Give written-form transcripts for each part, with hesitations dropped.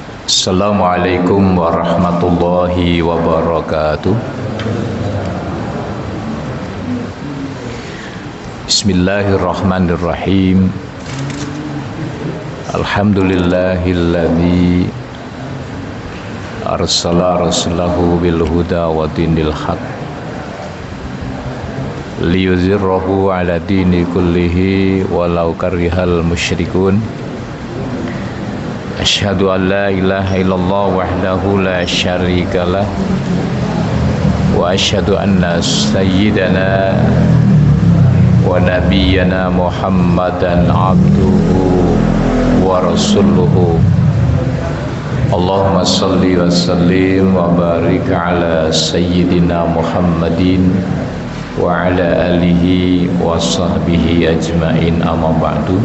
Assalamualaikum warahmatullahi wabarakatuh. Bismillahirrahmanirrahim. Alhamdulillahilladzi arsala rasulahu bil huda wa dinil haq liyuzhirahu ala dini kullihi walau karihal musyrikun. Asyhadu an la ilaha illallah wahdahu la syarikalah wa asyhadu anna sayyidana wa nabiyyana Muhammadan abduhu wa rasuluhu. Allahumma salli wa sallim wa barik ala sayyidina Muhammadin wa ala alihi wa sahbihi ajmain, amma ba'du.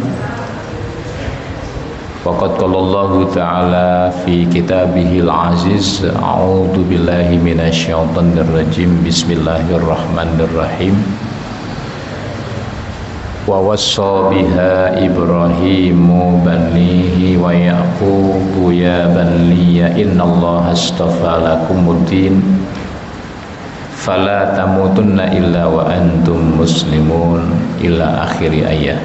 Faqad qala Allah ta'ala fi kitabihil aziz, a'udzu billahi minasyaitonir rajim, bismillahirrahmanirrahim. Wa wassa biha Ibrahimu banihi wa Yaqubu ya baniya innallaha astafa lakumuddin fala tamutunna illa wa antum muslimun, ila akhiri ayat.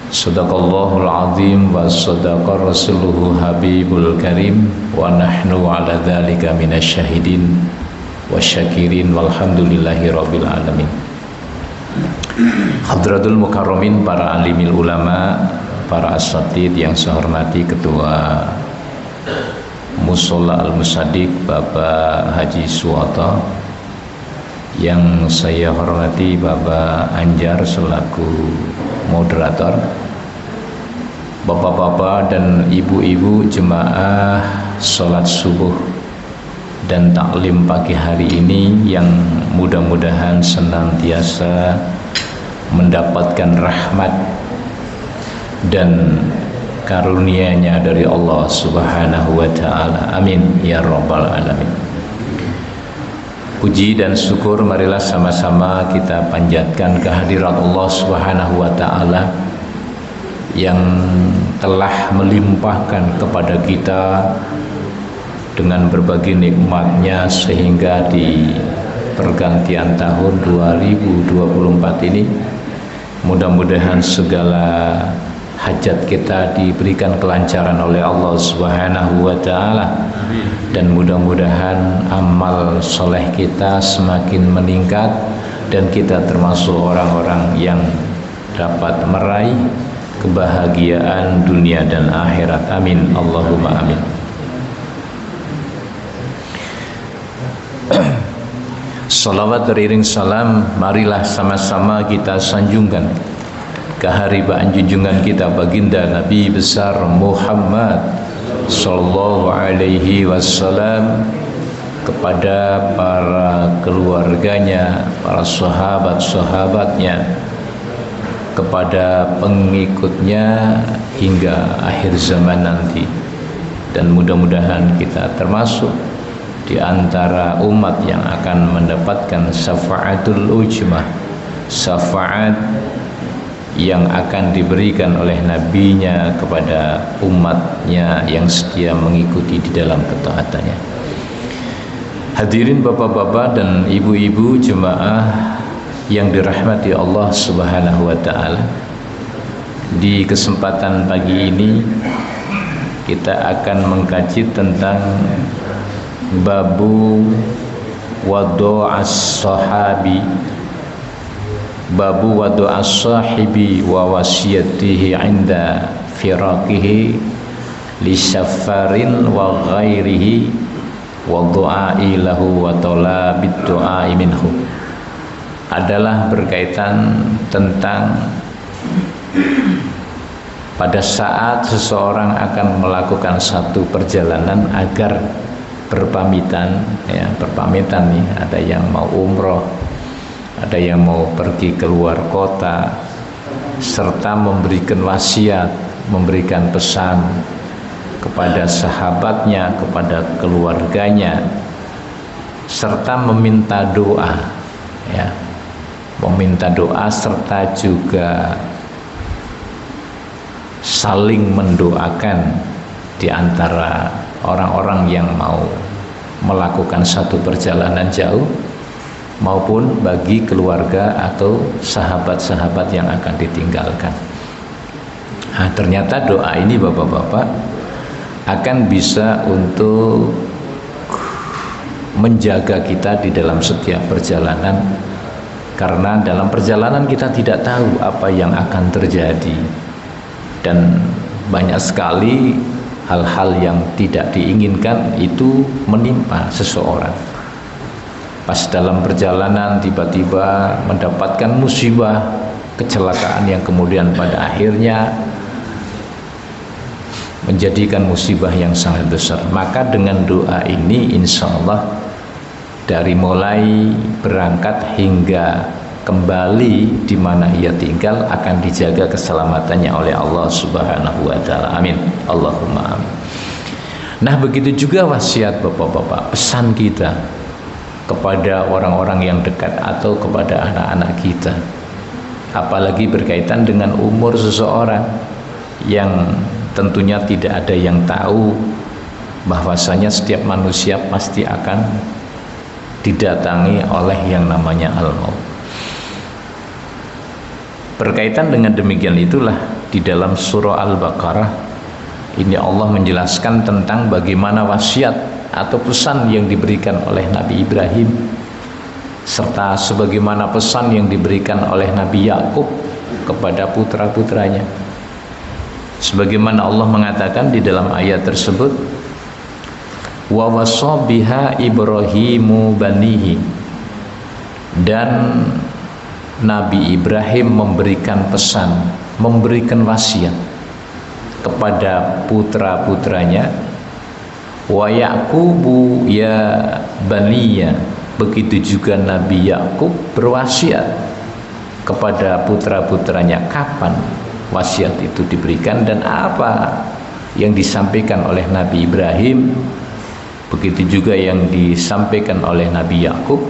Sadaqallahul azim wa sadaqa rasuluhu habibul karim wa nahnu ala dzalika minasyahidin wa syakirin walhamdulillahi rabbil alamin. Hadratul mukarramin, para alimil ulama, para asatid yang saya hormati, Ketua Mushola Al-Musaddiq Bapak Haji Suwata, yang saya hormati Bapak Anjar selaku moderator, bapak-bapak dan ibu-ibu jemaah sholat subuh dan taklim pagi hari ini yang mudah-mudahan senantiasa mendapatkan rahmat dan karunia-Nya dari Allah Subhanahu wa taala. Amin ya rabbal alamin. Puji dan syukur marilah sama-sama kita panjatkan kehadirat Allah Subhanahu wa taala yang telah melimpahkan kepada kita dengan berbagai nikmat-Nya sehingga di pergantian tahun 2024 ini mudah-mudahan segala hajat kita diberikan kelancaran oleh Allah Subhanahu wa taala, dan mudah-mudahan amal soleh kita semakin meningkat dan kita termasuk orang-orang yang dapat meraih kebahagiaan dunia dan akhirat. Amin Allahumma amin. Salawat beriring salam marilah sama-sama kita sanjungkan keharibaan junjungan kita baginda Nabi besar Muhammad sallallahu alaihi wasallam, kepada para keluarganya, para sahabat-sahabatnya, kepada pengikutnya hingga akhir zaman nanti. Dan mudah-mudahan kita termasuk di antara umat yang akan mendapatkan syafaatul ujmah, syafaat yang akan diberikan oleh nabinya kepada umatnya yang setia mengikuti di dalam ketaatannya. Hadirin bapak-bapak dan ibu-ibu jemaah yang dirahmati Allah Subhanahu wa taala, di kesempatan pagi ini kita akan mengkaji tentang babu wadu'as sahabi, babu wadu'as sahibi wa wasiyatihi inda firaqihi li syafarin wa ghairihi wa du'ai lahu wa talabid du'ai minhu, adalah berkaitan tentang pada saat seseorang akan melakukan satu perjalanan agar berpamitan, ya, berpamitan nih, ada yang mau umroh, ada yang mau pergi keluar kota, serta memberikan wasiat, memberikan pesan kepada sahabatnya, kepada keluarganya, serta meminta doa, ya, meminta doa serta juga saling mendoakan di antara orang-orang yang mau melakukan satu perjalanan jauh, maupun bagi keluarga atau sahabat-sahabat yang akan ditinggalkan. Nah, ternyata doa ini Bapak-bapak akan bisa untuk menjaga kita di dalam setiap perjalanan, karena dalam perjalanan kita tidak tahu apa yang akan terjadi, dan banyak sekali hal-hal yang tidak diinginkan itu menimpa seseorang. Pas dalam perjalanan tiba-tiba mendapatkan musibah, kecelakaan yang kemudian pada akhirnya menjadikan musibah yang sangat besar. Maka dengan doa ini insya Allah dari mulai berangkat hingga kembali di mana ia tinggal akan dijaga keselamatannya oleh Allah Subhanahu wa taala. Amin. Allahumma amin. Nah, begitu juga wasiat Bapak-bapak, pesan kita kepada orang-orang yang dekat atau kepada anak-anak kita, apalagi berkaitan dengan umur seseorang yang tentunya tidak ada yang tahu bahwasanya setiap manusia pasti akan didatangi oleh yang namanya al-maut. Berkaitan dengan demikian itulah di dalam surah Al-Baqarah ini Allah menjelaskan tentang bagaimana wasiat atau pesan yang diberikan oleh Nabi Ibrahim, serta sebagaimana pesan yang diberikan oleh Nabi Yakub kepada putra-putranya. Sebagaimana Allah mengatakan di dalam ayat tersebut, wa wassa biha Ibrahimu banihi, dan Nabi Ibrahim memberikan pesan, memberikan wasiat kepada putra-putranya, wa Yaqubu ya baniya, begitu juga Nabi Yakub berwasiat kepada putra-putranya. Kapan wasiat itu diberikan dan apa yang disampaikan oleh Nabi Ibrahim, begitu juga yang disampaikan oleh Nabi Yakub,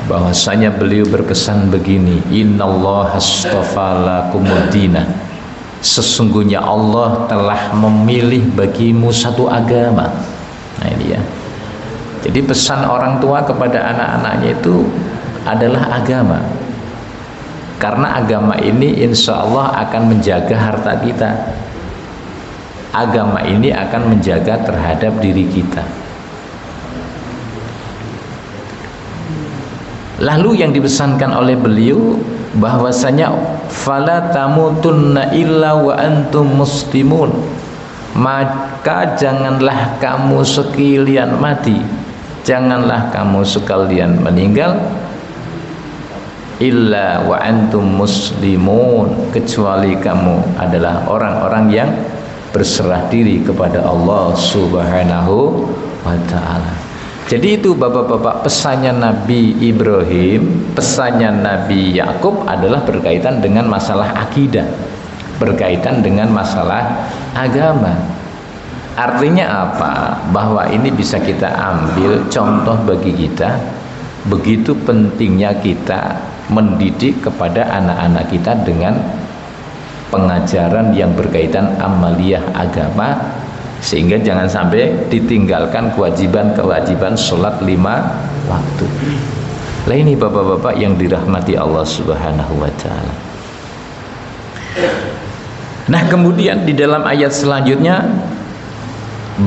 bahwasanya beliau berpesan begini, innallaha astafa lakumud dina, sesungguhnya Allah telah memilih bagimu satu agama. Nah ini ya, jadi pesan orang tua kepada anak-anaknya itu adalah agama, karena agama ini insya Allah akan menjaga harta kita, agama ini akan menjaga terhadap diri kita. Lalu yang dipesankan oleh beliau bahwasanya fala tamutunna illa wa antum muslimun, maka janganlah kamu sekalian mati, janganlah kamu sekalian meninggal, illa wa antum muslimun, kecuali kamu adalah orang-orang yang berserah diri kepada Allah Subhanahu wa ta'ala. Jadi itu Bapak-bapak, pesannya Nabi Ibrahim, pesannya Nabi Yakub adalah berkaitan dengan masalah akidah, berkaitan dengan masalah agama. Artinya apa? Bahwa ini bisa kita ambil contoh bagi kita, begitu pentingnya kita mendidik kepada anak-anak kita dengan pengajaran yang berkaitan amaliyah agama, sehingga jangan sampai ditinggalkan kewajiban-kewajiban sholat 5 waktu. Lah ini Bapak-bapak yang dirahmati Allah Subhanahu wa ta'ala. Nah, kemudian di dalam ayat selanjutnya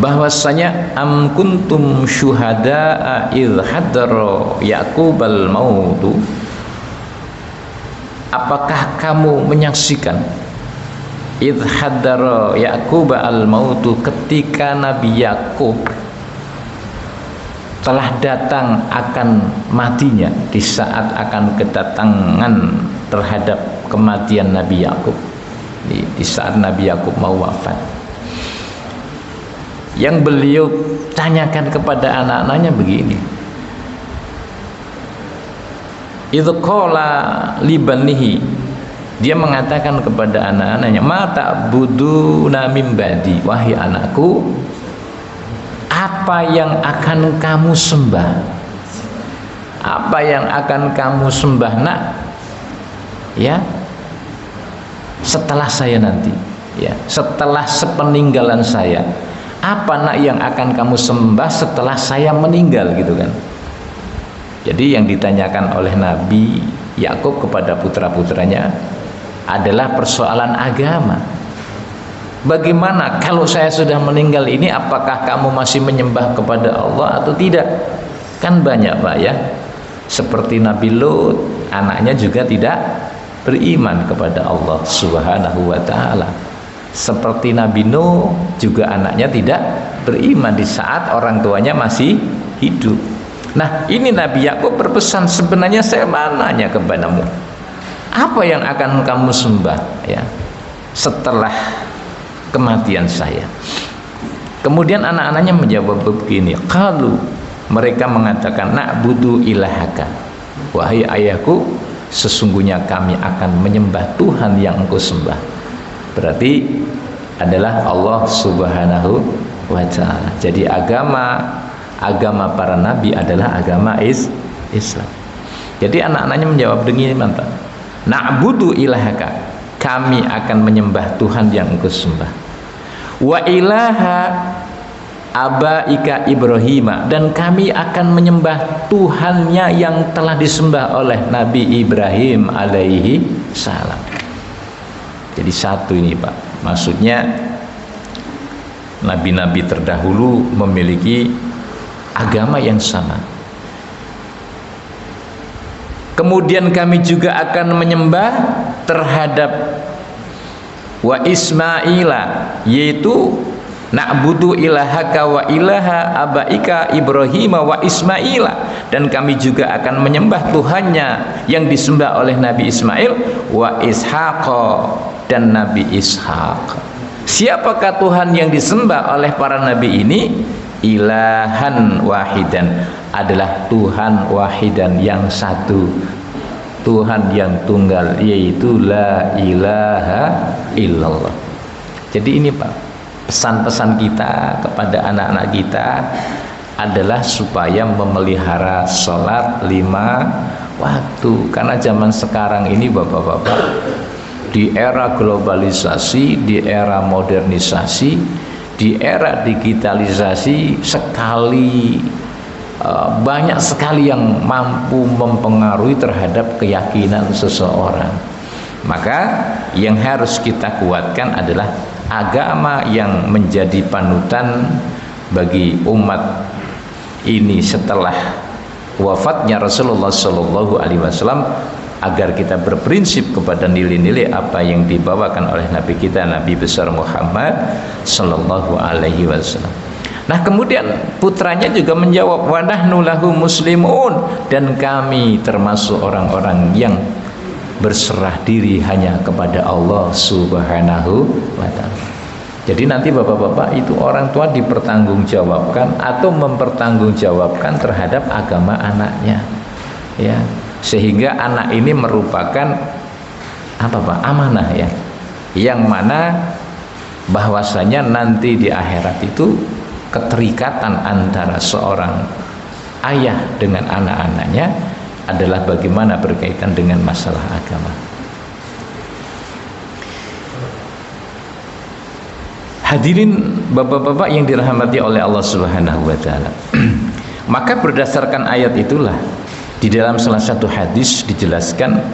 bahwasanya am kuntum syuhada'a idh hadara Yaqubal mautu, apakah kamu menyaksikan idh hadara Yaqub al-mautu, ketika Nabi Yakub telah datang akan matinya, di saat akan kedatangan terhadap kematian Nabi Yakub, di saat Nabi Yakub mau wafat, yang beliau tanyakan kepada anak-anaknya begini, idh qala li banihi, dia mengatakan kepada anak-anaknya, ma ta'buduna min ba'di, wahai anakku, apa yang akan kamu sembah, apa yang akan kamu sembah nak, ya, setelah saya nanti. ya, setelah sepeninggalan saya, apa nak yang akan kamu sembah setelah saya meninggal, gitu kan. Jadi yang ditanyakan oleh Nabi Yakub kepada putra-putranya adalah persoalan agama. Bagaimana kalau saya sudah meninggal ini, apakah kamu masih menyembah kepada Allah atau tidak? Kan banyak Pak ya, seperti Nabi Lut, anaknya juga tidak beriman kepada Allah Subhanahu wa ta'ala. Seperti Nabi Nuh, juga anaknya tidak beriman di saat orang tuanya masih hidup. Nah, ini Nabi Yakub berpesan, sebenarnya saya mananya kepadamu, apa yang akan kamu sembah ya setelah kematian saya. Kemudian anak-anaknya menjawab begini, qalu, mereka mengatakan, na'budu ilahaka, wahai ayahku, sesungguhnya kami akan menyembah Tuhan yang engkau sembah. Berarti adalah Allah Subhanahu wa ta'ala. Jadi agama para nabi adalah agama Islam. Jadi anak-anaknya menjawab begini, mantap, na'budu ilahaka, kami akan menyembah Tuhan yang engkau sembah, wa ilaha abaika Ibrahim, dan kami akan menyembah Tuhannya yang telah disembah oleh Nabi Ibrahim alaihi salam. Jadi satu ini Pak, maksudnya nabi-nabi terdahulu memiliki agama yang sama. Kemudian kami juga akan menyembah terhadap wa Ismaila, yaitu na'budu ilahaka wa ilaha abaika Ibrahim wa Ismaila, dan kami juga akan menyembah Tuhannya yang disembah oleh Nabi Ismail, wa Ishaq, dan Nabi Ishaq. Siapakah Tuhan yang disembah oleh para nabi ini? Ilahan wahidan, adalah Tuhan wahidan yang satu, Tuhan yang tunggal, yaitu la ilaha illallah. Jadi ini Pak, pesan-pesan kita kepada anak-anak kita adalah supaya memelihara sholat 5 waktu. Karena zaman sekarang ini Bapak-bapak, di era globalisasi, di era modernisasi, di era digitalisasi, banyak sekali yang mampu mempengaruhi terhadap keyakinan seseorang. Maka yang harus kita kuatkan adalah agama yang menjadi panutan bagi umat ini setelah wafatnya Rasulullah Shallallahu Alaihi Wasallam, agar kita berprinsip kepada nilai-nilai apa yang dibawakan oleh Nabi kita, Nabi besar Muhammad Shallallahu Alaihi Wasallam. Nah, kemudian putranya juga menjawab, wa nahnu lahu muslimun, dan kami termasuk orang-orang yang berserah diri hanya kepada Allah Subhanahu wa ta'ala. Jadi nanti Bapak-bapak itu orang tua dipertanggungjawabkan atau mempertanggungjawabkan terhadap agama anaknya, ya, sehingga anak ini merupakan apa Pak? Amanah ya, yang mana bahwasanya nanti di akhirat itu keterikatan antara seorang ayah dengan anak-anaknya adalah bagaimana berkaitan dengan masalah agama. Hadirin Bapak-bapak yang dirahmati oleh Allah Subhanahu wa ta'ala. Maka berdasarkan ayat itulah di dalam salah satu hadis dijelaskan,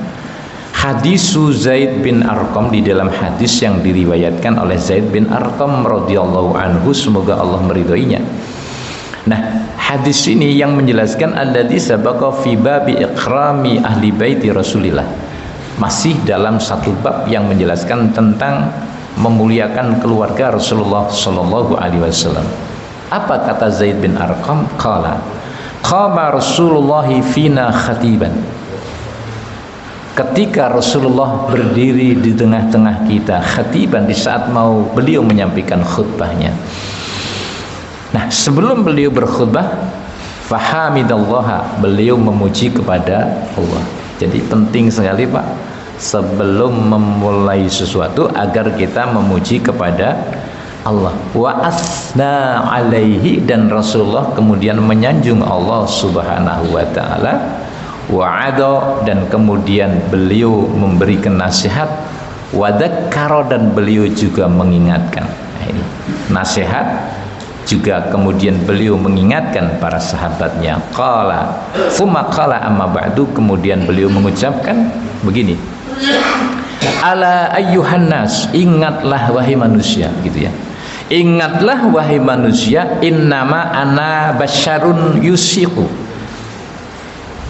hadis Zaid bin Arqam, di dalam hadis yang diriwayatkan oleh Zaid bin Arqam radhiyallahu anhu, semoga Allah meridhoinya. Nah, hadis ini yang menjelaskan alladzi sabaqa fi babi ikrami ahli baiti Rasulillah, masih dalam satu bab yang menjelaskan tentang memuliakan keluarga Rasulullah sallallahu alaihi wasallam. Apa kata Zaid bin Arqam? Qala qama Rasulullah fina khatiban, ketika Rasulullah berdiri di tengah-tengah kita, khatiban, di saat mau beliau menyampaikan khutbahnya. Nah, sebelum beliau berkhutbah, fahamidallaha, beliau memuji kepada Allah. Jadi penting sekali Pak, sebelum memulai sesuatu agar kita memuji kepada Allah. Wa asna alaihi, dan Rasulullah kemudian menyanjung Allah Subhanahu wa ta'ala. Wa'ada, dan kemudian beliau memberikan nasihat wa dzakkara, dan beliau juga mengingatkan. Nah, ini nasihat juga, kemudian beliau mengingatkan para sahabatnya. Qala tsumma qala amma ba'du, kemudian beliau mengucapkan begini, ala ayyuhan nas, ingatlah wahai manusia, gitu ya. Ingatlah wahai manusia, innama ana basyarun yusiqu,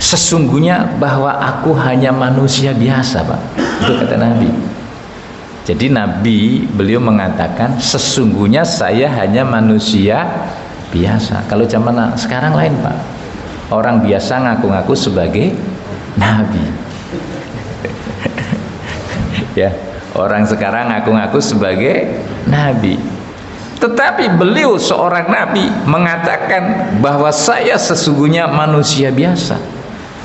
sesungguhnya bahwa aku hanya manusia biasa, Pak. Itu kata Nabi. Jadi Nabi, beliau mengatakan sesungguhnya saya hanya manusia biasa. Kalau zaman sekarang lain, Pak. Orang biasa ngaku-ngaku sebagai Nabi. Ya, orang sekarang ngaku-ngaku sebagai Nabi. Tetapi beliau seorang Nabi mengatakan bahwa saya sesungguhnya manusia biasa.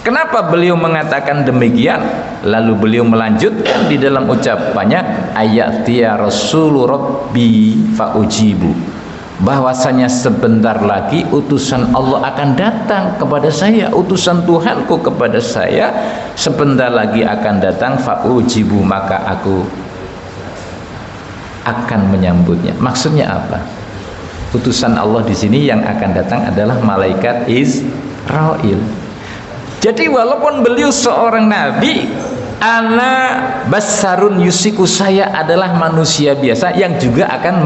Kenapa beliau mengatakan demikian? Lalu beliau melanjutkan di dalam ucapannya, ayatiya rasulu rabbi faujibu, bahwasanya sebentar lagi utusan Allah akan datang kepada saya, utusan Tuhanku kepada saya sebentar lagi akan datang, faujibu, maka aku akan menyambutnya. Maksudnya apa? Utusan Allah di sini yang akan datang adalah malaikat Israil. Jadi walaupun beliau seorang nabi, ana basarun yusiku, saya adalah manusia biasa yang juga akan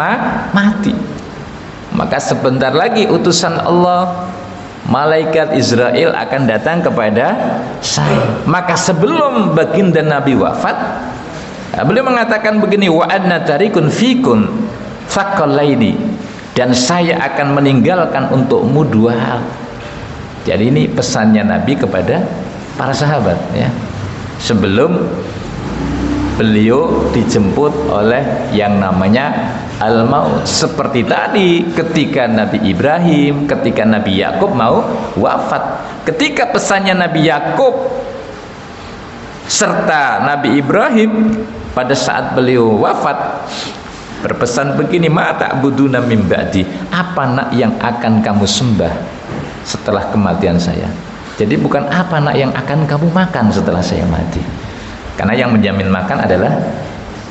mati. Maka sebentar lagi utusan Allah, malaikat Israel akan datang kepada saya. Maka sebelum baginda Nabi wafat, beliau mengatakan begini, wa anna tarikun fikun tsaqalaini, dan saya akan meninggalkan untukmu dua hal. Jadi ini pesannya Nabi kepada para sahabat, ya. Sebelum beliau dijemput oleh yang namanya al-maut. Seperti tadi ketika Nabi Ibrahim, ketika Nabi Yakub mau wafat. Ketika pesannya Nabi Yakub serta Nabi Ibrahim pada saat beliau wafat berpesan begini, ma ta'buduna min ba'di, apa nak yang akan kamu sembah setelah kematian saya. Jadi bukan apa nak yang akan kamu makan setelah saya mati, karena yang menjamin makan adalah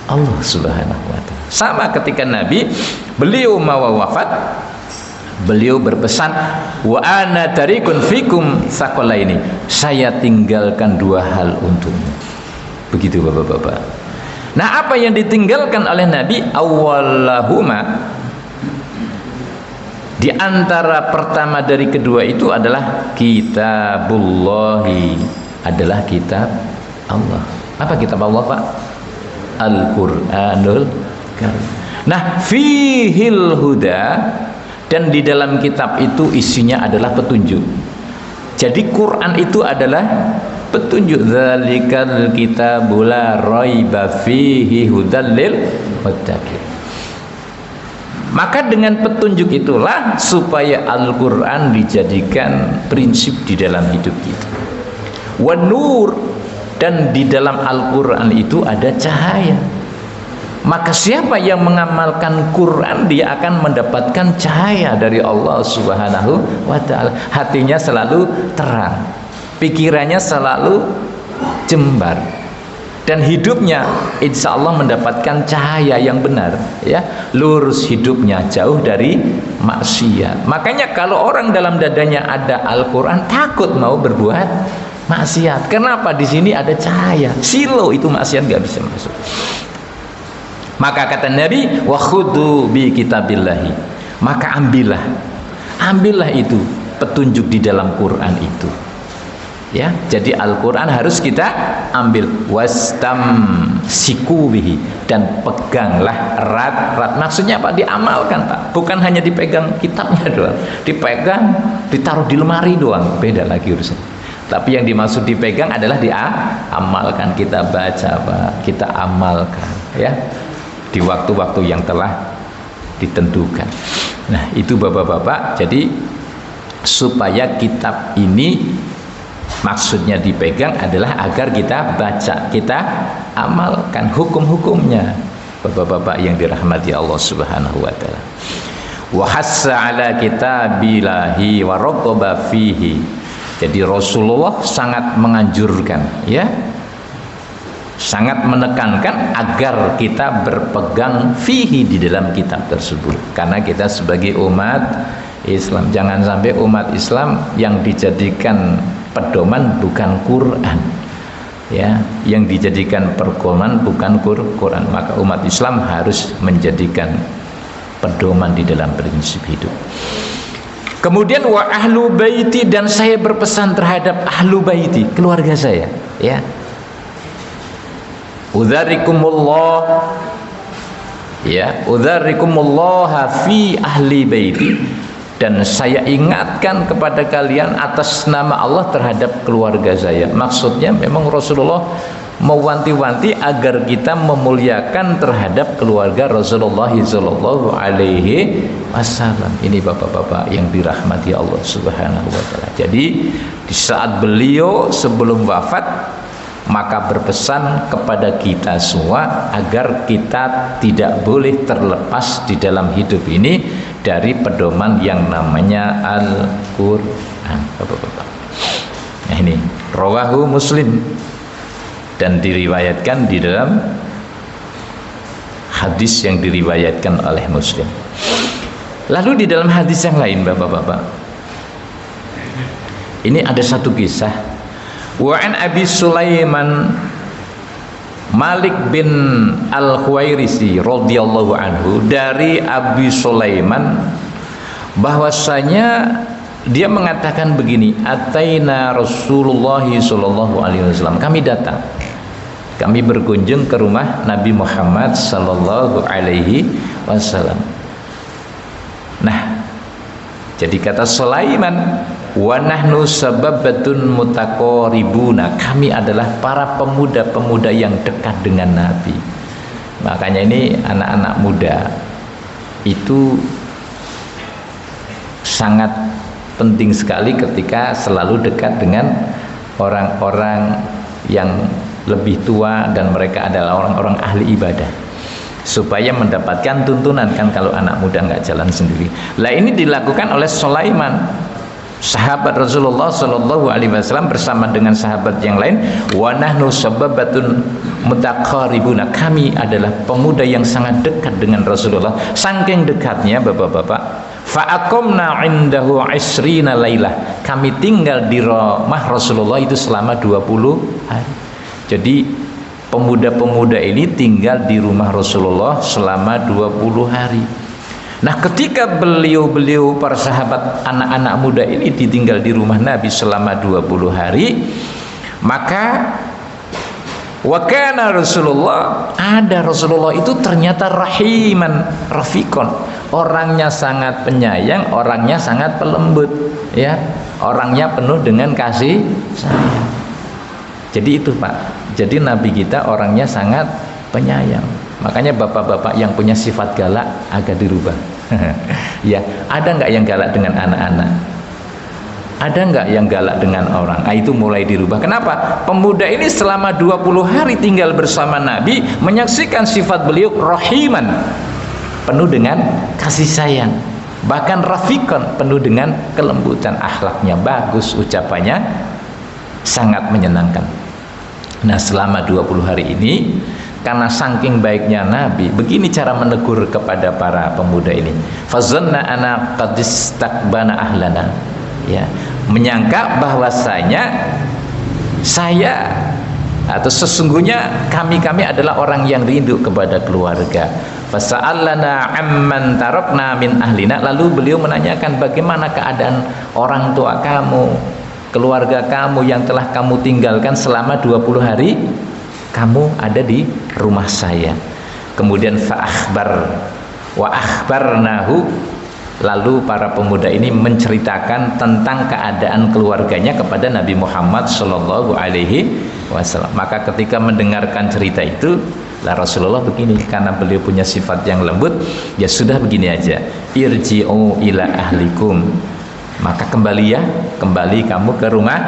Allah Subhanahu wa ta'ala. Sama ketika Nabi beliau mau wafat, beliau berpesan, wa ana tarikun fikum tsaqalaini, saya tinggalkan dua hal untukmu. Begitu Bapak-bapak. Nah, apa yang ditinggalkan oleh Nabi? Awwalahuma, di antara pertama dari kedua itu adalah kitabullahi, adalah kitab Allah. Apa kitab Allah, Pak? Al-Qur'anul Karim. Nah, fihil huda, dan di dalam kitab itu isinya adalah petunjuk. Jadi Quran itu adalah petunjuk. Dzalikal kitabu la raiba fihi hudal lil muttaqin. Maka dengan petunjuk itulah supaya Al-Quran dijadikan prinsip di dalam hidup kita. Wa nur, dan di dalam Al-Quran itu ada cahaya. Maka siapa yang mengamalkan Quran, dia akan mendapatkan cahaya dari Allah Subhanahu wa ta'ala. Hatinya selalu terang, pikirannya selalu jembar, dan hidupnya insya Allah mendapatkan cahaya yang benar, ya, lurus hidupnya, jauh dari maksiat. Makanya kalau orang dalam dadanya ada Al-Quran, takut mau berbuat maksiat. Kenapa? Di sini ada cahaya. Silo itu maksiat nggak bisa masuk. Maka kata Nabi, wa khudu bi kitabillahi, maka ambillah itu petunjuk di dalam Quran itu. Ya, jadi Al-Quran harus kita ambil, wastamsiku bihi, dan peganglah erat-erat. Maksudnya Pak, diamalkan Pak, bukan hanya dipegang kitabnya doang, dipegang, ditaruh di lemari doang, beda lagi urusan. Tapi yang dimaksud dipegang adalah diamalkan, kita baca Pak, kita amalkan, ya, di waktu-waktu yang telah ditentukan. Nah, itu Bapak-bapak. Jadi supaya kitab ini maksudnya dipegang adalah agar kita baca, kita amalkan hukum-hukumnya. Bapak-bapak yang dirahmati Allah Subhanahu wa ta'ala. Wa hassa ala kitabillahi wa raqaba fihi. Jadi Rasulullah sangat menganjurkan, ya, sangat menekankan agar kita berpegang fihi di dalam kitab tersebut, karena kita sebagai umat Islam jangan sampai umat Islam yang dijadikan pedoman bukan Quran, ya, yang dijadikan pedoman bukan Quran. Maka umat Islam harus menjadikan pedoman di dalam prinsip hidup. Kemudian wa ahlu baiti, dan saya berpesan terhadap ahlu baiti, keluarga saya, ya. Udzarikumullah, ya, udzarikumullah fi ahli baiti, dan saya ingatkan kepada kalian atas nama Allah terhadap keluarga saya. Maksudnya memang Rasulullah mewanti-wanti agar kita memuliakan terhadap keluarga Rasulullah sallallahu alaihi wasallam. Ini bapak-bapak yang dirahmati Allah Subhanahu wa taala. Jadi di saat beliau sebelum wafat, maka berpesan kepada kita semua agar kita tidak boleh terlepas di dalam hidup ini dari pedoman yang namanya Al-Quran, bapak-bapak. Nah ini rawahu Muslim, dan diriwayatkan di dalam hadis yang diriwayatkan oleh Muslim. Lalu di dalam hadis yang lain, bapak-bapak, ini ada satu kisah. Wa an Abi Sulaiman Malik bin Al-Khuwairisi radhiyallahu anhu, dari Abi Sulaiman bahwasanya dia mengatakan begini, ataina Rasulullah sallallahu alaihi wasallam, kami datang, kami berkunjung ke rumah Nabi Muhammad sallallahu alaihi wasallam. Nah, jadi kata Sulaiman, wa nahnu sababatun mutaqaribuna, kami adalah para pemuda-pemuda yang dekat dengan Nabi. Makanya ini anak-anak muda itu sangat penting sekali ketika selalu dekat dengan orang-orang yang lebih tua dan mereka adalah orang-orang ahli ibadah, supaya mendapatkan tuntunan. Kan kalau anak muda nggak jalan sendiri. Lah ini dilakukan oleh Sulaiman, sahabat Rasulullah sallallahu alaihi wasallam bersama dengan sahabat yang lain. Wa nahnu sababatun mutaqaribuna, kami adalah pemuda yang sangat dekat dengan Rasulullah, saking dekatnya bapak-bapak. Fa aqamna indahu 20 lailah, kami tinggal di rumah Rasulullah itu selama 20 hari. Jadi pemuda-pemuda ini tinggal di rumah Rasulullah selama 20 hari. Nah, ketika beliau para sahabat anak-anak muda ini ditinggal di rumah Nabi selama 20 hari, maka wa kana Rasulullah, ada Rasulullah itu ternyata rahiman rafiqon, orangnya sangat penyayang, orangnya sangat pelembut, ya, orangnya penuh dengan kasih sayang. Jadi itu Pak, jadi Nabi kita orangnya sangat penyayang. Makanya bapak-bapak yang punya sifat galak agak dirubah. Ya, ada nggak yang galak dengan anak-anak? Ada nggak yang galak dengan orang? Ah, itu mulai dirubah. Kenapa? Pemuda ini selama 20 hari tinggal bersama Nabi, menyaksikan sifat beliau rahiman, penuh dengan kasih sayang, bahkan rafiqan, penuh dengan kelembutan, akhlaknya bagus, ucapannya sangat menyenangkan. Nah, selama 20 hari ini, karena saking baiknya Nabi, begini cara menegur kepada para pemuda ini. Fazanna ana qad istakbana ahlana, ya, menyangka bahwasanya saya atau sesungguhnya kami adalah orang yang rindu kepada keluarga. Fasa'alana amman tarakna min ahlina, lalu beliau menanyakan bagaimana keadaan orang tua kamu, keluarga kamu yang telah kamu tinggalkan selama 20 hari kamu ada di rumah saya. Kemudian wa akhbarnahu, lalu para pemuda ini menceritakan tentang keadaan keluarganya kepada Nabi Muhammad sallallahu alaihi wasallam. Maka ketika mendengarkan cerita itu, lah Rasulullah begini, karena beliau punya sifat yang lembut, ya sudah begini aja, irji'u ila ahlikum, maka kembali kamu ke rumah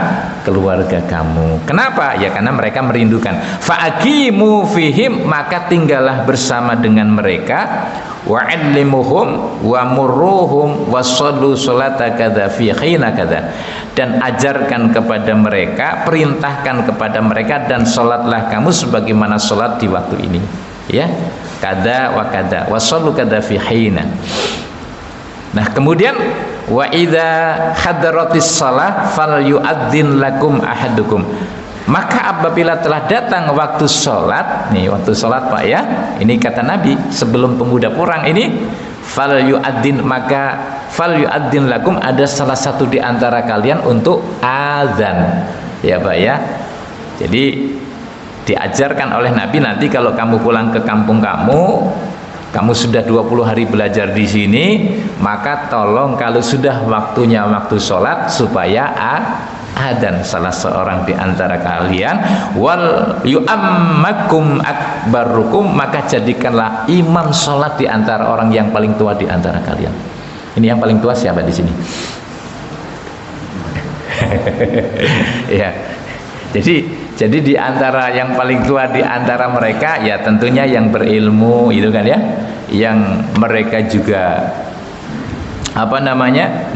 keluarga kamu. Kenapa? Ya karena mereka merindukan. Fa'aqimu fihim, maka tinggallah bersama dengan mereka. Wa'allimuhum wa murruhum wasallu sholata kadza fi hina kadza, dan ajarkan kepada mereka, perintahkan kepada mereka, dan sholatlah kamu sebagaimana sholat di waktu ini, ya, kada wa kada wasallu kadza fi hina. Nah kemudian wa idza hadaratis shalah falyu'adzin lakum ahadukum, maka apabila telah datang waktu sholat, nih waktu sholat Pak ya, ini kata Nabi sebelum pemuda perang ini, falyu'adzin, maka falyu'adzin lakum, ada salah satu di antara kalian untuk azan, ya Pak ya. Jadi diajarkan oleh Nabi, nanti kalau kamu pulang ke kampung kamu sudah 20 hari belajar di sini, maka tolong kalau sudah waktunya waktu sholat supaya adzan salah seorang di antara kalian, wal yu'ammakum akbarukum, maka jadikanlah imam sholat di antara orang yang paling tua di antara kalian. Ini yang paling tua siapa di sini? Ya. Jadi di antara yang paling tua di antara mereka ya tentunya yang berilmu itu kan ya, yang mereka juga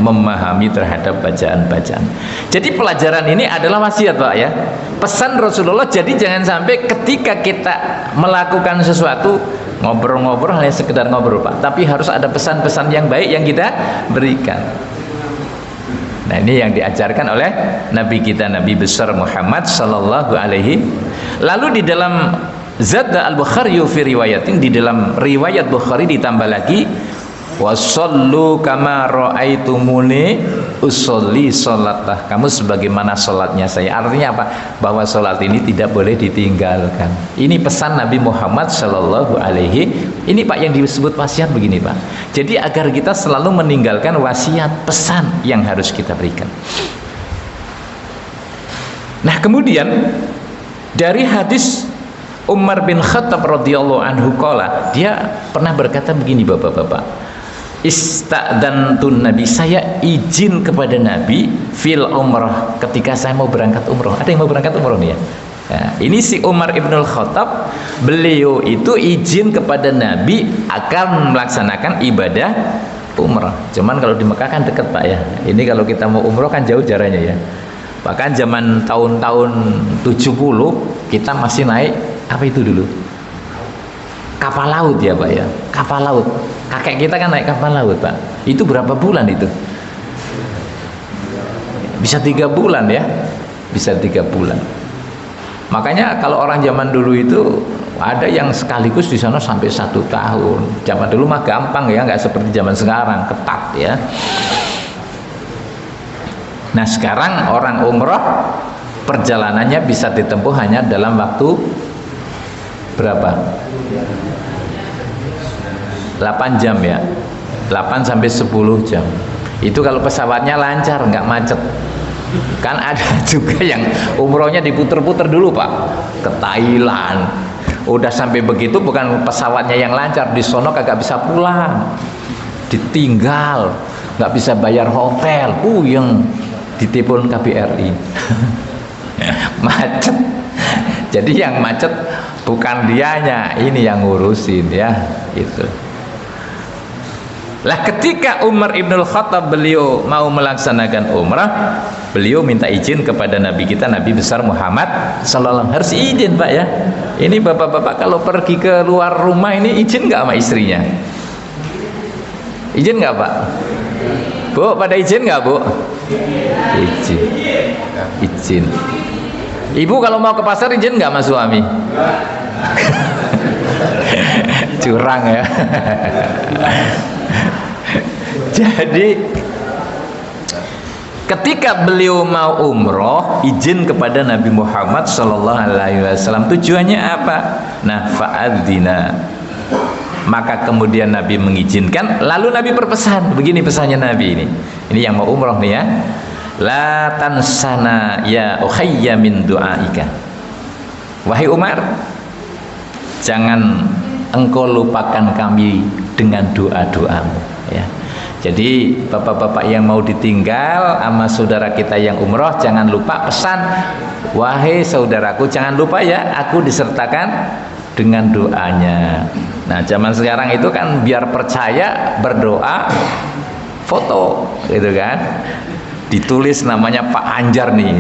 memahami terhadap bacaan-bacaan. Jadi pelajaran ini adalah wasiat Pak ya, pesan Rasulullah. Jadi jangan sampai ketika kita melakukan sesuatu ngobrol-ngobrol hanya sekedar ngobrol Pak, tapi harus ada pesan-pesan yang baik yang kita berikan. Nah ini yang diajarkan oleh Nabi kita, Nabi besar Muhammad sallallahu alaihi. Lalu di dalam Zadda al-Bukhari fi riwayatin, di dalam riwayat Bukhari ditambah lagi wasallu kama raaitumuni usolli, sholatlah kamu sebagaimana sholatnya saya. Artinya apa? Bahwa sholat ini tidak boleh ditinggalkan. Ini pesan Nabi Muhammad sallallahu alaihi. Ini Pak yang disebut wasiat begini Pak. Jadi agar kita selalu meninggalkan wasiat, pesan yang harus kita berikan. Nah kemudian dari hadis Umar bin Khattab radhiyallahu anhu qala, dia pernah berkata begini Bapak-bapak, ista'dantun Nabi, saya izin kepada Nabi fil umrah, ketika saya mau berangkat umroh. Ada yang mau berangkat umroh nih ya? Nah, ini si Umar ibn Khattab, beliau itu izin kepada Nabi akan melaksanakan ibadah umrah. Cuman kalau di Mekah kan dekat Pak ya. Ini kalau kita mau umroh kan jauh jaraknya ya. Bahkan zaman tahun-tahun 70 kita masih naik apa itu dulu? Kapal laut ya Pak ya. Kapal laut. Kakek kita kan naik kapal laut Pak. Itu berapa bulan itu? Bisa 3 bulan ya. Bisa 3 bulan. Makanya kalau orang zaman dulu itu ada yang sekaligus di sana sampai 1 tahun. Zaman dulu mah gampang ya, nggak seperti zaman sekarang, ketat ya. Nah sekarang orang umroh perjalanannya bisa ditempuh hanya dalam waktu berapa? 8 jam ya, 8 sampai 10 jam. Itu kalau pesawatnya lancar, nggak macet. Kan ada juga yang umrohnya diputer-puter dulu Pak, ke Thailand. Udah sampai begitu bukan pesawatnya yang lancar, di sono kagak bisa pulang, ditinggal, nggak bisa bayar hotel, yang ditipun KBRI. Macet. Jadi yang macet bukan dianya, ini yang ngurusin ya, itu. Lah ketika Umar ibn Khattab beliau mau melaksanakan umrah, beliau minta izin kepada Nabi kita, Nabi besar Muhammad sallallahu alaihi wasallam. Harus izin Pak ya. Ini bapak-bapak kalau pergi ke luar rumah ini izin nggak sama istrinya? Izin nggak Pak? Bu, pada izin nggak Bu? Izin. Izin. Ibu kalau mau ke pasar izin nggak sama suami? Curang ya. Jadi ketika beliau mau umroh, izin kepada Nabi Muhammad sallallahu alaihi wasallam. Tujuannya apa? Nah, fa'adzina. Maka kemudian Nabi mengizinkan, lalu Nabi berpesan, begini pesannya Nabi ini. Ini yang mau umroh nih ya. La tansana ya ukhayya min du'aika. Wahai Umar, jangan engkau lupakan kami dengan doa-doamu ya. Jadi bapak-bapak yang mau ditinggal sama saudara kita yang umroh, jangan lupa pesan, wahai saudaraku jangan lupa ya aku disertakan dengan doanya. Nah zaman sekarang itu kan biar percaya berdoa foto gitu kan, ditulis namanya Pak Anjar nih,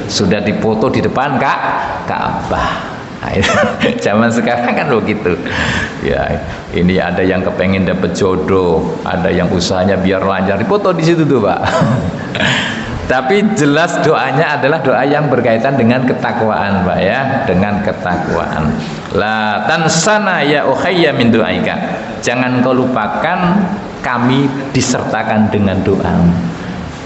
sudah dipoto di depan Ka'bah. Nah, zaman sekarang kan begitu ya. Ini ada yang kepengen dapat jodoh, ada yang usahanya biar lancar, dipoto di situ tuh Pak. Tapi jelas doanya adalah doa yang berkaitan dengan ketakwaan Pak ya, dengan ketakwaan. La tansana ya ukhayya min doaika, jangan kau lupakan kami disertakan dengan doa.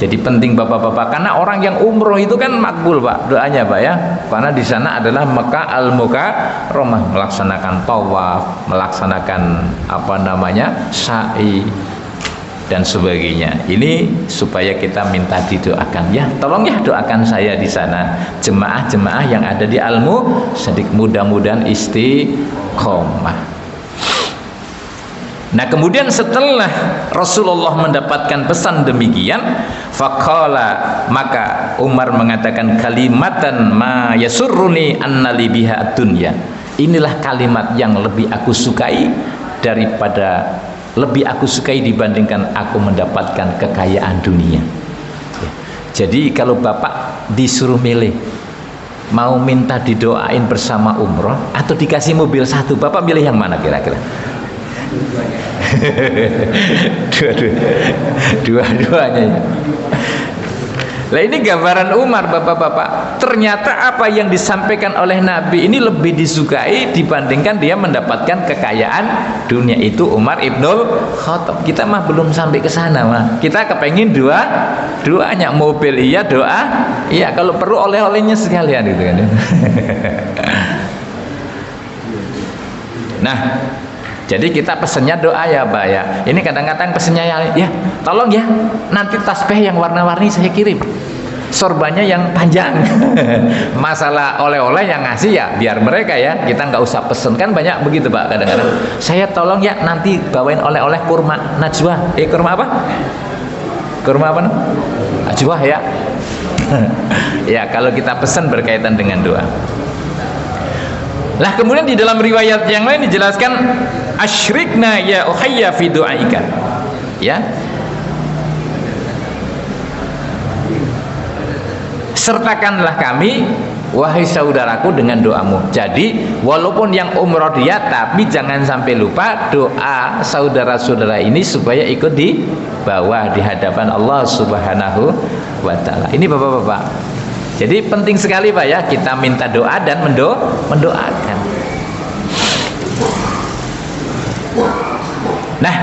Jadi penting bapak-bapak, karena orang yang umroh itu kan makbul Pak doanya Pak ya, karena di sana adalah Mekah al-Mukarramah, melaksanakan tawaf, melaksanakan sa'i dan sebagainya. Ini supaya kita minta didoakan ya, tolong ya doakan saya di sana, jemaah-jemaah yang ada di Al-Musaddiq, mudah-mudahan istiqomah. Nah kemudian setelah Rasulullah mendapatkan pesan demikian, faqala, maka Umar mengatakan kalimatan ma yasurruni annali biha dunya, inilah kalimat yang lebih aku sukai dibandingkan aku mendapatkan kekayaan dunia ya. Jadi kalau bapak disuruh milih, mau minta didoain bersama umroh atau dikasih mobil satu, bapak milih yang mana kira-kira? Dua-duanya ya. Nah ini gambaran Umar bapak-bapak, ternyata apa yang disampaikan oleh Nabi ini lebih disukai dibandingkan dia mendapatkan kekayaan dunia. Itu Umar Ibnul Khattab. Kita mah belum sampai ke sana mah, kita kepengin doanya, mobil iya, doa iya, kalau perlu oleh-olehnya sekalian gitu kan. Nah jadi kita pesennya doa ya Pak ya. Ini kadang-kadang pesennya ya tolong ya nanti tasbih yang warna-warni saya kirim, sorbannya yang panjang. Masalah oleh-oleh yang ngasih ya biar mereka ya, kita nggak usah pesen, kan banyak begitu Pak kadang-kadang. Saya tolong ya nanti bawain oleh-oleh kurma najwa. Kurma apa? Kurma apa? Najwa ya. Ya kalau kita pesen berkaitan dengan doa. Lah kemudian di dalam riwayat yang lain dijelaskan asyrikna ya ukhayya fi du'aika ya, sertakanlah kami wahai saudaraku dengan doamu. Jadi walaupun yang umroh dia, tapi jangan sampai lupa doa saudara-saudara ini supaya ikut di bawah di hadapan Allah Subhanahu wa taala. Ini bapak-bapak, jadi penting sekali Pak ya, kita minta doa dan mendoakan. Nah,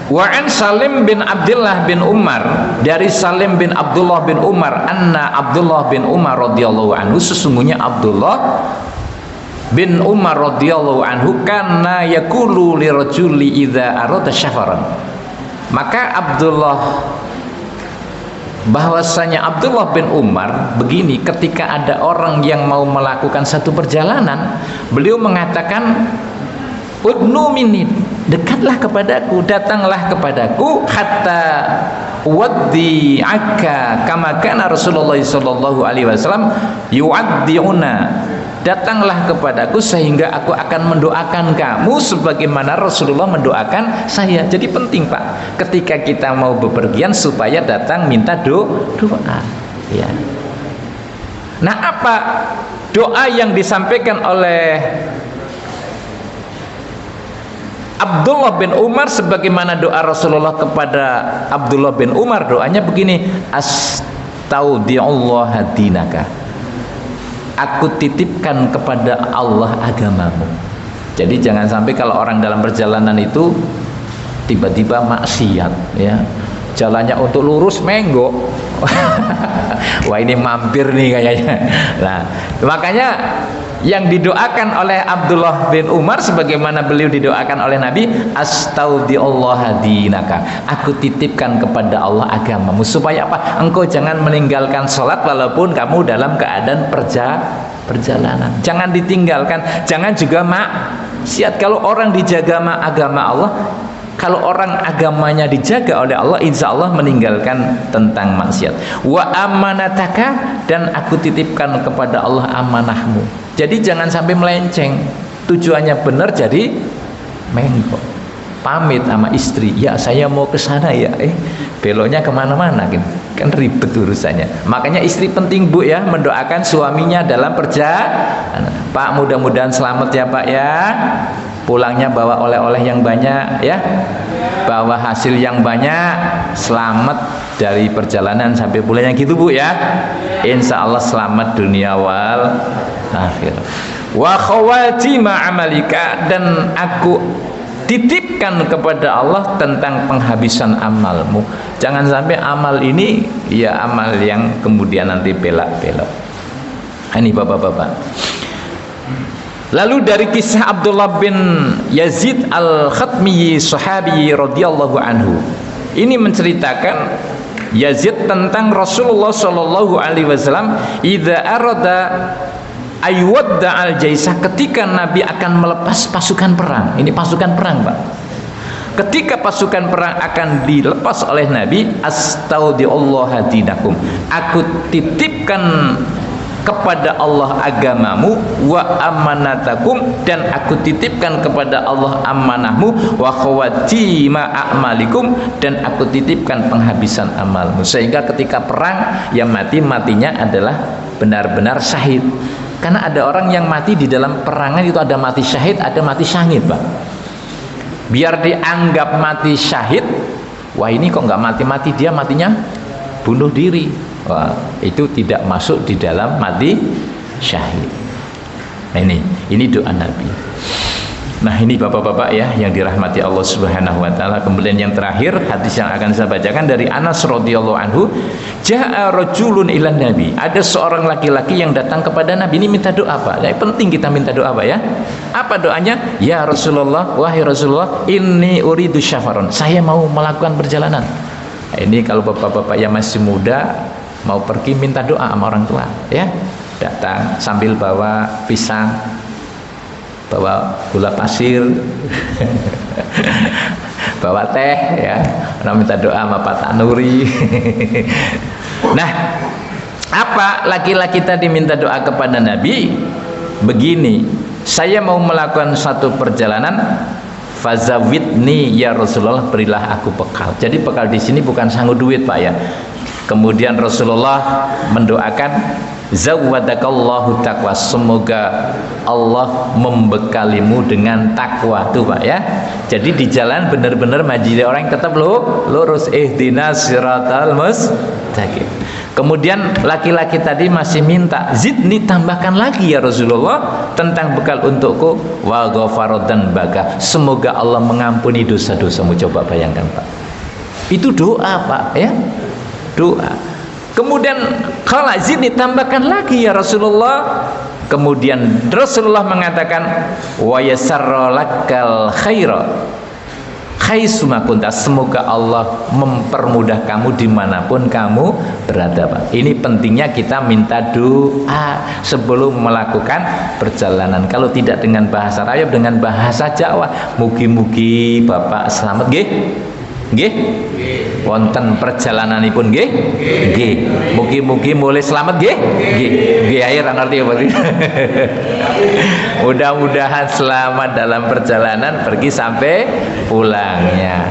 wa'an Salim bin Abdullah bin Umar, dari Salim bin Abdullah bin Umar, anna Abdullah bin Umar radhiyallahu anhu, sesungguhnya Abdullah bin Umar radhiyallahu anhu kana yaqulu lirajuli idza arada syafaran. Maka bahwasanya Abdullah bin Umar begini, ketika ada orang yang mau melakukan satu perjalanan, beliau mengatakan udnu minni, dekatlah kepadaku, datanglah kepadaku, hatta waddi'aka kama kana Rasulullah sallallahu alaihi wasallam yu'addi'una, datanglah kepadaku sehingga aku akan mendoakan kamu sebagaimana Rasulullah mendoakan saya. Jadi penting Pak, ketika kita mau bepergian supaya datang minta doa ya. Nah apa doa yang disampaikan oleh Abdullah bin Umar sebagaimana doa Rasulullah kepada Abdullah bin Umar? Doanya begini, astaudi'ullah dinaka, aku titipkan kepada Allah agamamu. Jadi jangan sampai kalau orang dalam perjalanan itu tiba-tiba maksiat ya, jalannya untuk lurus menggok. Wah ini mampir nih kayaknya. Nah makanya yang didoakan oleh Abdullah bin Umar sebagaimana beliau didoakan oleh Nabi, astaudi'ullah dinaka, aku titipkan kepada Allah agamamu. Supaya apa? Engkau jangan meninggalkan sholat walaupun kamu dalam keadaan perjalanan, jangan ditinggalkan. Jangan juga maksiat. Kalau orang dijaga agama Allah, Kalau orang agamanya dijaga oleh Allah, insya Allah meninggalkan tentang maksiat. Wa amanataka, dan aku titipkan kepada Allah amanahmu. Jadi jangan sampai melenceng. Tujuannya benar jadi mengkok. Pamit sama istri, ya saya mau ke sana ya, beloknya kemana-mana kan ribet urusannya. Makanya istri penting Bu ya, mendoakan suaminya dalam perjalanan. Pak, mudah-mudahan selamat ya Pak ya. Pulangnya bawa oleh-oleh yang banyak ya, bawa hasil yang banyak, selamat dari perjalanan sampai pulangnya gitu Bu ya. Insya Allah selamat dunia wal akhir. Wa khawatima amalika, dan aku titipkan kepada Allah tentang penghabisan amalmu. Jangan sampai amal ini ya amal yang kemudian nanti belak-belok. Ini bapak-bapak. Lalu dari kisah Abdullah bin Yazid al-Khatmi sahabi radhiyallahu anhu, ini menceritakan Yazid tentang Rasulullah sallallahu alaihi wasallam idza arada aywadda al-jaisah, ketika Nabi akan melepas pasukan perang. Ini pasukan perang Pak. Ketika pasukan perang akan dilepas oleh Nabi, astaudiullaha dinakum, aku titipkan kepada Allah agamamu, wa amanatakum, dan aku titipkan kepada Allah amanahmu, wa khawatima a'malikum, dan aku titipkan penghabisan amalmu. Sehingga ketika perang yang matinya adalah benar-benar syahid. Karena ada orang yang mati di dalam perangan itu ada mati syahid, ada mati syahid Pak. Biar dianggap mati syahid, wah ini kok nggak mati-mati, dia matinya bunuh diri. Wah, itu tidak masuk di dalam mati syahid. Nah, ini doa Nabi. Nah, ini bapak-bapak ya yang dirahmati Allah Subhanahu wa taala. Kemudian yang terakhir, hadis yang akan saya bacakan dari Anas radhiyallahu anhu, jaa rajulun ilan Nabi. Ada seorang laki-laki yang datang kepada Nabi, ini minta doa Pak. Jadi penting kita minta doa Pak ya. Apa doanya? Ya Rasulullah, wahai Rasulullah, inni uridu syafaron. Saya mau melakukan perjalanan. Nah, ini kalau bapak-bapak yang masih muda mau pergi minta doa sama orang tua ya, datang sambil bawa pisang, bawa gula pasir, bawa teh ya, minta doa sama Pak Tanuri. Nah, apa laki-laki tadi minta doa kepada Nabi? Begini, saya mau melakukan satu perjalanan, fazawidni ya Rasulullah, berilah aku bekal. Jadi bekal di sini bukan sanggup duit Pak ya. Kemudian Rasulullah mendoakan, zawwadakallahu taqwa, semoga Allah membekalimu dengan takwa tuh Pak ya. Jadi di jalan benar-benar majlis orang tetap lurus, ihdinas siratal mustaqim. Kemudian laki-laki tadi masih minta, zidni, tambahkan lagi ya Rasulullah tentang bekal untukku, wa ghafarodan baka, semoga Allah mengampuni dosa-dosamu. Coba bayangkan Pak, itu doa Pak ya, doa. Kemudian kalau zidni, tambahkan lagi ya Rasulullah. Kemudian Rasulullah mengatakan, wa yasarralakal khaira haitsuma kunta, semoga Allah mempermudah kamu dimanapun kamu berada Pak. Ini pentingnya kita minta doa sebelum melakukan perjalanan. Kalau tidak dengan bahasa Arab, dengan bahasa Jawa, mugi-mugi Bapak selamat nggih. Nggih? Wonten perjalananipun nggih? Nggih. Mugi-mugi mulai selamat nggih? Nggih. Nggih ae ra ngerti apa iki. Mudah-mudahan selamat dalam perjalanan pergi sampai pulangnya.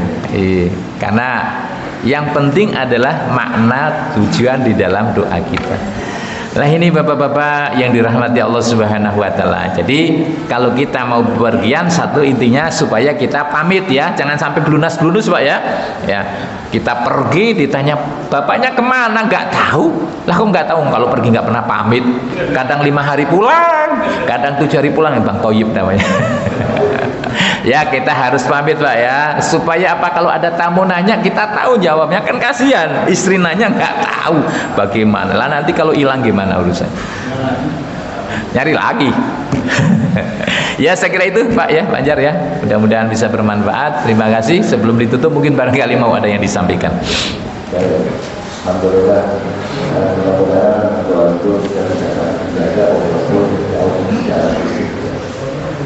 Karena yang penting adalah makna tujuan di dalam doa kita. Nah ini bapak-bapak yang dirahmati Allah Subhanahu wa taala. Jadi kalau kita mau bepergian, satu intinya supaya kita pamit ya, jangan sampai gelunas-gelunus Pak ya. Ya, kita pergi ditanya bapaknya kemana, nggak tahu. Lah kok nggak tahu, kalau pergi nggak pernah pamit. Kadang 5 hari pulang, kadang 7 hari pulang, Bang Toyib namanya. Ya kita harus pamit Pak ya, supaya apa, kalau ada tamu nanya kita tahu jawabnya, kan kasihan istri nanya nggak tahu bagaimana lah, nanti kalau hilang gimana urusan, nyari lagi. Ya saya kira itu Pak ya, Banjar ya, mudah-mudahan bisa bermanfaat. Terima kasih. Sebelum ditutup mungkin barangkali mau ada yang disampaikan. Alhamdulillah, mudah-mudahan doa itu bisa dijaga oleh Rasul.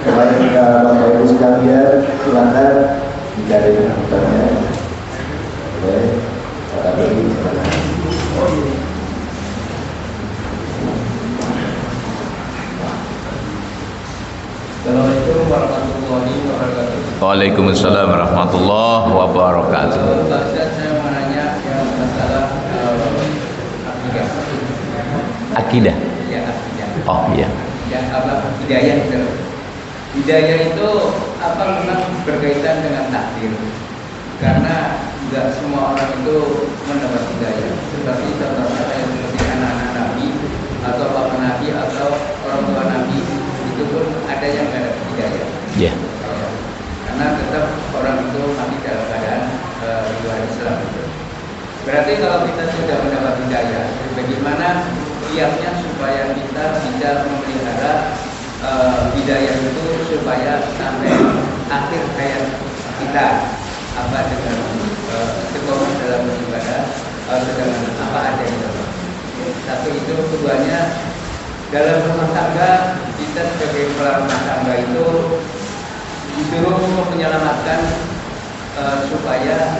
Mari kita Bapak Ibu sekalian, silakan dicari angkutannya oleh Pak Beli. Assalamualaikum warahmatullahi wabarakatuh. Waalaikumsalam warahmatullahi wabarakatuh. Saya mau nanya yang masalah akidah. Akidah. Ya, akidah. Oh iya. Ya, apa hidayah itu? Hidayah itu apa memang berkaitan dengan takdir? Karena tidak semua orang itu mendapat hidayah. Seperti contohnya seperti anak-anak Nabi atau bapak Nabi atau orang tua Nabi, itu pun ada yang tidak dapat hidayah. Iya. Karena tetap orang itu mati dalam keadaan luar Islam. Berarti kalau kita sudah mendapat hidayah, bagaimana kiatnya supaya kita bisa memelihara hidayah itu supaya sampai akhir hayat kita, apa dengan sekolah dalam beribadah, dengan apa ada itu. Satu itu, keduanya dalam rumah tangga, kita sebagai kepala rumah tangga itu disuruh menyelamatkan supaya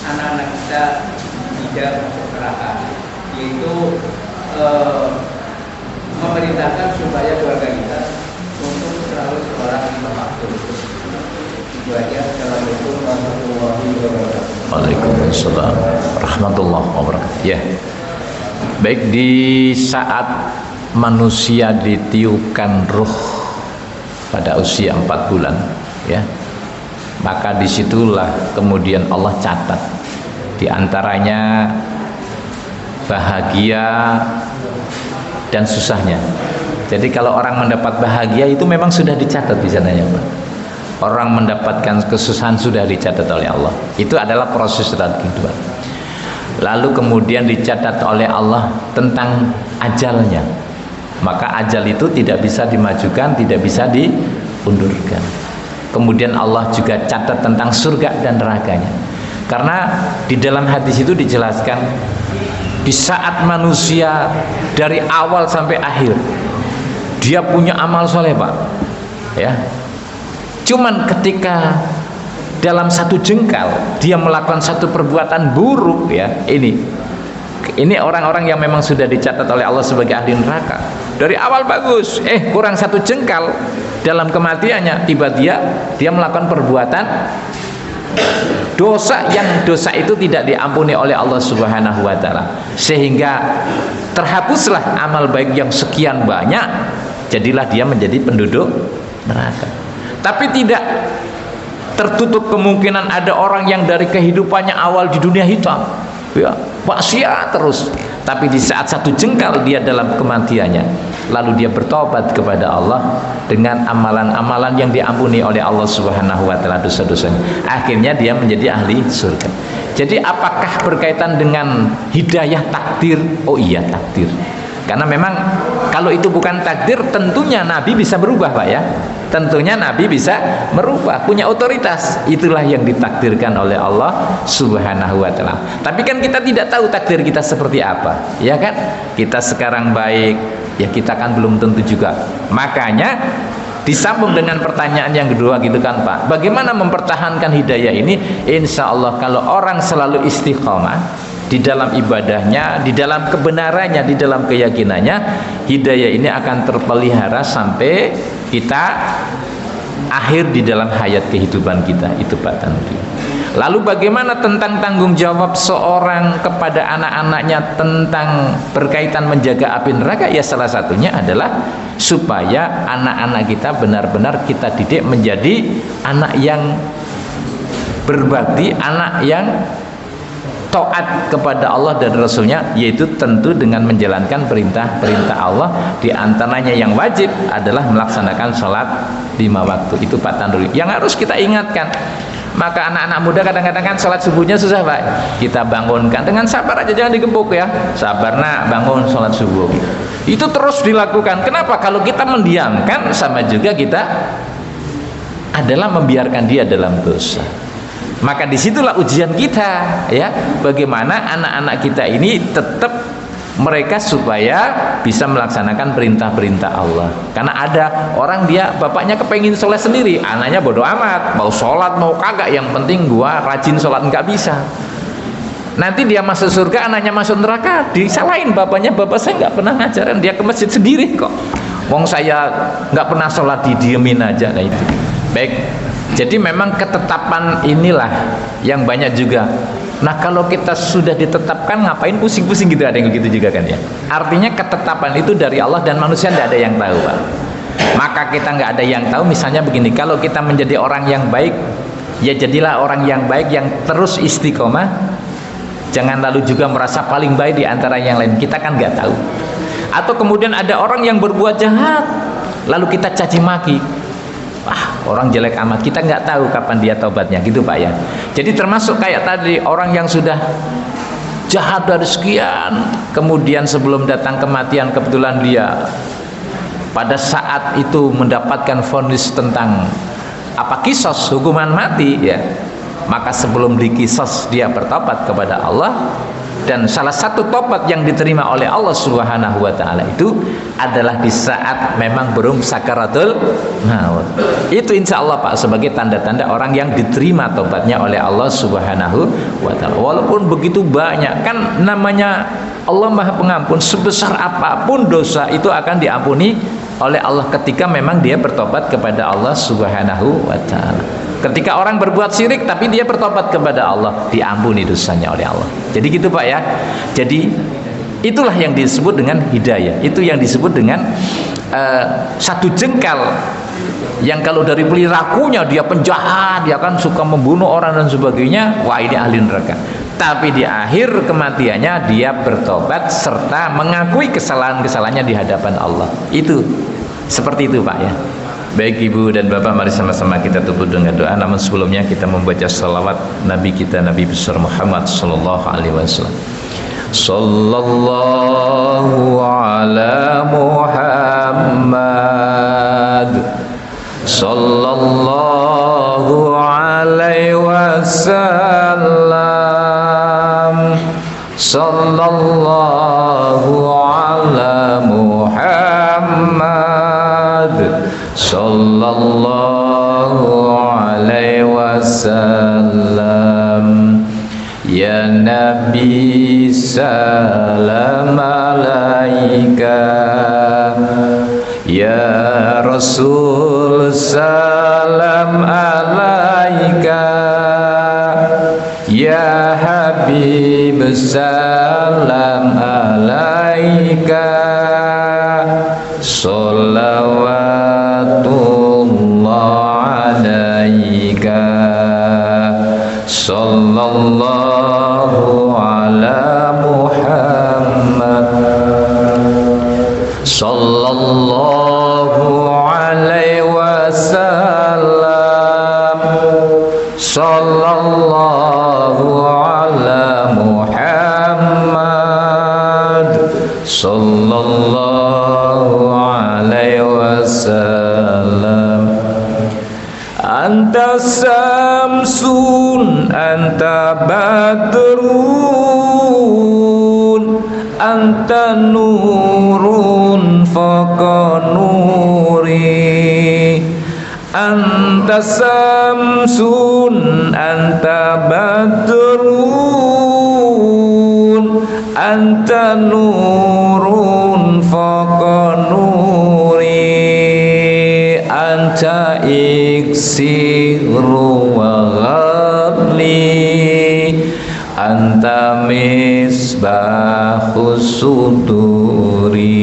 anak-anak kita tidak masuk neraka, yaitu memerintahkan supaya keluarga kita untuk selalu sholat 5 waktu. Itu aja. Assalamualaikum warahmatullahi wabarakatuh. Waalaikumsalam warahmatullahi wabarakatuh. Ya. Baik, di saat manusia ditiupkan ruh pada usia 4 bulan, ya, maka disitulah kemudian Allah catat di antaranya bahagia dan susahnya. Jadi kalau orang mendapat bahagia itu memang sudah dicatat di sana ya Pak. Orang mendapatkan kesusahan sudah dicatat oleh Allah. Itu adalah proses dalam kehidupan. Lalu kemudian dicatat oleh Allah tentang ajalnya. Maka ajal itu tidak bisa dimajukan, tidak bisa diundurkan. Kemudian Allah juga catat tentang surga dan nerakanya. Karena di dalam hadis itu dijelaskan di saat manusia dari awal sampai akhir dia punya amal soleh Pak, ya. Cuman ketika dalam satu jengkal dia melakukan satu perbuatan buruk, ya, ini orang-orang yang memang sudah dicatat oleh Allah sebagai ahli neraka. Dari awal bagus, kurang satu jengkal dalam kematiannya tiba-tiba dia melakukan perbuatan dosa yang dosa itu tidak diampuni oleh Allah Subhanahu wa taala, sehingga terhapuslah amal baik yang sekian banyak, jadilah dia menjadi penduduk neraka. Tapi tidak tertutup kemungkinan ada orang yang dari kehidupannya awal di dunia hitam, ya, maksiat terus, tapi di saat satu jengkal dia dalam kematiannya, lalu dia bertobat kepada Allah dengan amalan-amalan yang diampuni oleh Allah Subhanahu wa taala dosa-dosanya, akhirnya dia menjadi ahli surga. Jadi apakah berkaitan dengan hidayah takdir? Oh iya, takdir. Karena memang kalau itu bukan takdir, tentunya Nabi bisa berubah Pak, ya. Tentunya Nabi bisa merubah, punya otoritas. Itulah yang ditakdirkan oleh Allah Subhanahu wa taala. Tapi kan kita tidak tahu takdir kita seperti apa, ya kan? Kita sekarang baik, ya kita kan belum tentu juga. Makanya disambung dengan pertanyaan yang kedua gitu kan Pak, bagaimana mempertahankan hidayah ini? Insya Allah kalau orang selalu istiqomah di dalam ibadahnya, di dalam kebenarannya, di dalam keyakinannya, hidayah ini akan terpelihara sampai kita akhir di dalam hayat kehidupan kita. Itu Pak Tanri. Lalu bagaimana tentang tanggung jawab seorang kepada anak-anaknya tentang berkaitan menjaga api neraka? Ya salah satunya adalah supaya anak-anak kita benar-benar kita didik menjadi anak yang berbakti, anak yang taat kepada Allah dan Rasulnya, yaitu tentu dengan menjalankan perintah-perintah Allah. Di antaranya yang wajib adalah melaksanakan sholat 5 waktu. Itu Pak Tanduri yang harus kita ingatkan. Maka anak-anak muda kadang-kadang kan sholat subuhnya susah Pak, kita bangunkan dengan sabar aja, jangan digembok ya. Sabar nak, bangun sholat subuh. Itu terus dilakukan. Kenapa? Kalau kita mendiamkan, sama juga kita adalah membiarkan dia dalam dosa. Maka disitulah ujian kita, ya, bagaimana anak-anak kita ini tetap mereka supaya bisa melaksanakan perintah-perintah Allah. Karena ada orang dia bapaknya kepengin sholat sendiri, anaknya bodoh amat, mau sholat mau kagak, yang penting gua rajin sholat, nggak bisa. Nanti dia masuk surga, anaknya masuk neraka, disalahin bapaknya, bapak saya nggak pernah ngajarin, dia ke masjid sendiri kok. Wong saya nggak pernah sholat, didiemin aja. Nah itu. Baik. Jadi memang ketetapan inilah yang banyak juga. Nah kalau kita sudah ditetapkan, ngapain pusing-pusing gitu, ada yang begitu juga kan ya. Artinya ketetapan itu dari Allah dan manusia tidak ada yang tahu, Pak. Maka kita nggak ada yang tahu. Misalnya begini, kalau kita menjadi orang yang baik, ya jadilah orang yang baik yang terus istiqomah. Jangan lalu juga merasa paling baik di antara yang lain. Kita kan nggak tahu. Atau kemudian ada orang yang berbuat jahat, lalu kita caci maki. Orang jelek amat, kita nggak tahu kapan dia taubatnya, gitu Pak ya. Jadi termasuk kayak tadi, orang yang sudah jahat dari sekian, kemudian sebelum datang kematian kebetulan dia pada saat itu mendapatkan vonis tentang kisos, hukuman mati ya, maka sebelum dikisos dia bertobat kepada Allah. Dan salah satu tobat yang diterima oleh Allah Subhanahu wa taala itu adalah di saat memang belum sakaratul maut. Itu insya Allah Pak sebagai tanda-tanda orang yang diterima tobatnya oleh Allah Subhanahu wa taala. Walaupun begitu banyak, kan namanya Allah Maha Pengampun, sebesar apapun dosa itu akan diampuni oleh Allah ketika memang dia bertobat kepada Allah Subhanahu wa taala. Ketika orang berbuat syirik tapi dia bertobat kepada Allah, diampuni dosanya oleh Allah. Jadi gitu Pak ya. Jadi itulah yang disebut dengan hidayah. Itu yang disebut dengan satu jengkal yang kalau dari perilakunya dia penjahat, dia kan suka membunuh orang dan sebagainya, wah ini ahli neraka. Tapi di akhir kematiannya dia bertobat serta mengakui kesalahan-kesalahannya di hadapan Allah. Itu seperti itu Pak ya. Baik Ibu dan Bapak, mari sama-sama kita tutup dengan doa. Namun sebelumnya kita membaca salawat Nabi kita, Nabi besar Muhammad sallallahu alaihi wasallam. Sallallahu ala Muhammad, sallallahu alaihi wasallam, sallallahu ala Muhammad, sallallahu alaihi wasallam. Ya Nabi salam alaika, ya Rasul salam alaika, ya Habib salam alaika, salawatullah alaika, sallallahu ala Muhammad, sallallahu alaihi wasallam, sallallahu ala Muhammad, sallallahu alaihi wasallam. Anta samsun, anta badrun, anta nurun faqa nuri. Anta samsun, anta badrun, anta nurun faqa nuri. Anta iksiru wa ghali, anta misbahus suduri.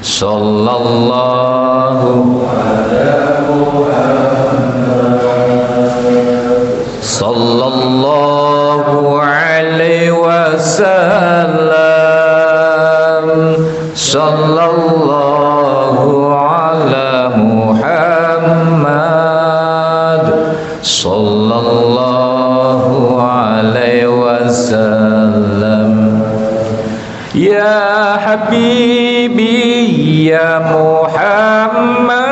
Sallallahu ala Muhammad, sallallahu alaihi wasallam, sallallahu ala Muhammad, sallallahu alaihi wasallam. Ya Habibi ya Muhammad,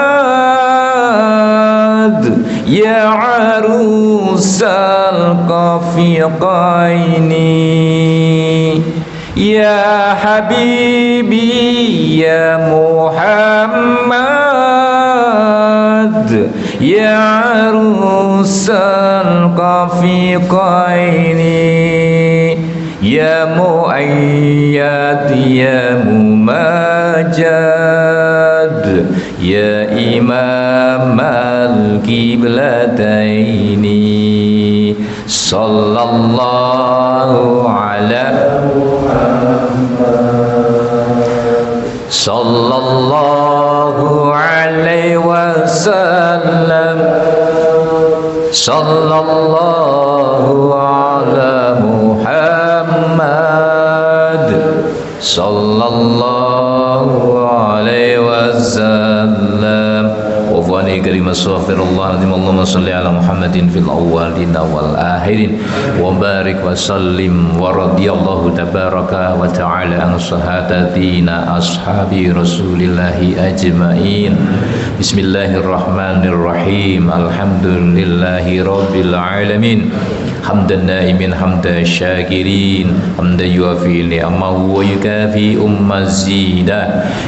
ya arusal qafiqaini, ya حبيبي يا محمد يا عروس القفيقين يا مؤيد يا ممجد يا إمام القبلتين صلى الله على صلى الله عليه وسلم صلى الله على محمد صلى الله عليه وسلم وفاني كريم استغفر الله العظيم اللهم صل على محمد في الأولين والآخرين وبارك وسلم ورضي الله تبارك وتعالى عن صحابتنا أصحاب رسول الله أجمعين بسم الله الرحمن الرحيم الحمد لله رب العالمين حمدا نائمين حمدا الشاكرين حمدا يوافي نعمه ويكافي مزيدا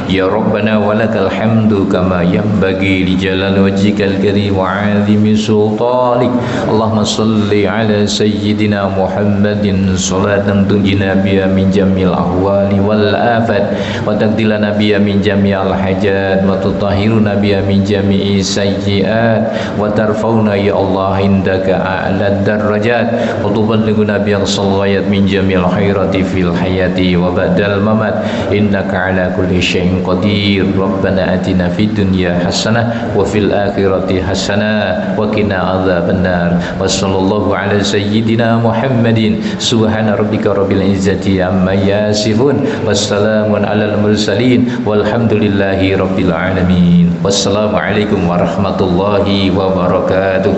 يا ربنا ولك الحمد كما ينبغي لجلال وجهك الكريم وعظيم سلطانك اللهم صل على سيدنا محمد صلاة تنجينا بها من جميع الأهوال والآفات وتقضي لنا بها من جميع الحاجات وتطهرنا بها من جميع السيئات وترفعنا يا الله عندك أعلى الدرجات وتبلغنا بها الصلاة من جميع الخيرات في الحياة وبعد الممات إنك على كل شيء قدير ربنا آتنا في الدنيا حسنة وفي الآخرة حسنة وقنا عذاب النار وصلى الله على سيدنا محمد سبحان ربك رب العزة عما يصفون والسلام على المرسلين والحمد لله رب العالمين والسلام عليكم ورحمة الله وبركاته.